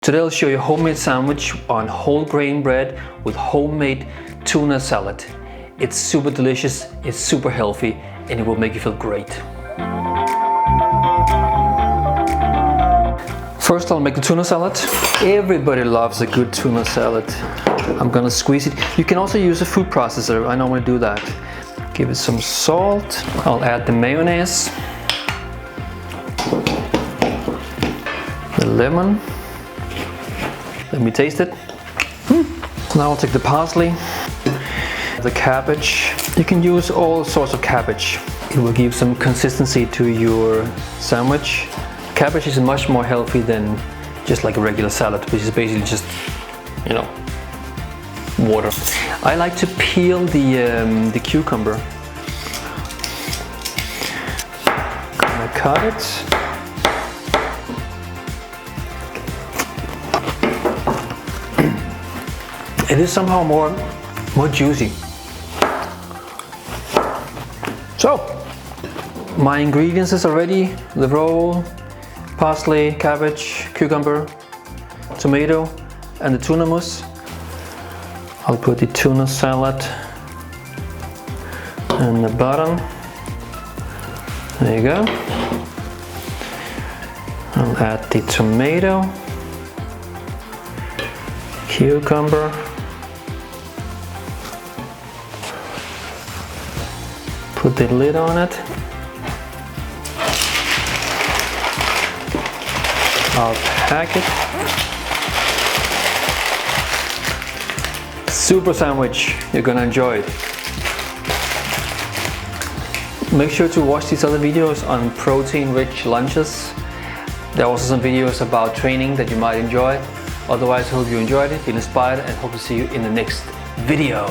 Today I'll show you a homemade sandwich on whole grain bread with homemade tuna salad. It's super delicious, it's super healthy, and it will make you feel great. First I'll make the tuna salad. Everybody loves a good tuna salad. I'm gonna squeeze it. You can also use a food processor, I normally do that. Give it some salt. I'll add the mayonnaise, the lemon. Let me taste it. Now I'll take the parsley, the cabbage. You can use all sorts of cabbage. It will give some consistency to your sandwich. Cabbage is much more healthy than just like a regular salad, which is basically just, you know, water. I like to peel the cucumber. Gonna cut it. It is somehow more juicy. So, my ingredients is already the roll, parsley, cabbage, cucumber, tomato, and the tuna mousse. I'll put the tuna salad in the bottom. There you go. I'll add the tomato, cucumber, put the lid on it. I'll pack it. Super sandwich, you're gonna enjoy it. Make sure to watch these other videos on protein-rich lunches. There are also some videos about training that you might enjoy. Otherwise, I hope you enjoyed it, feel inspired, and hope to see you in the next video.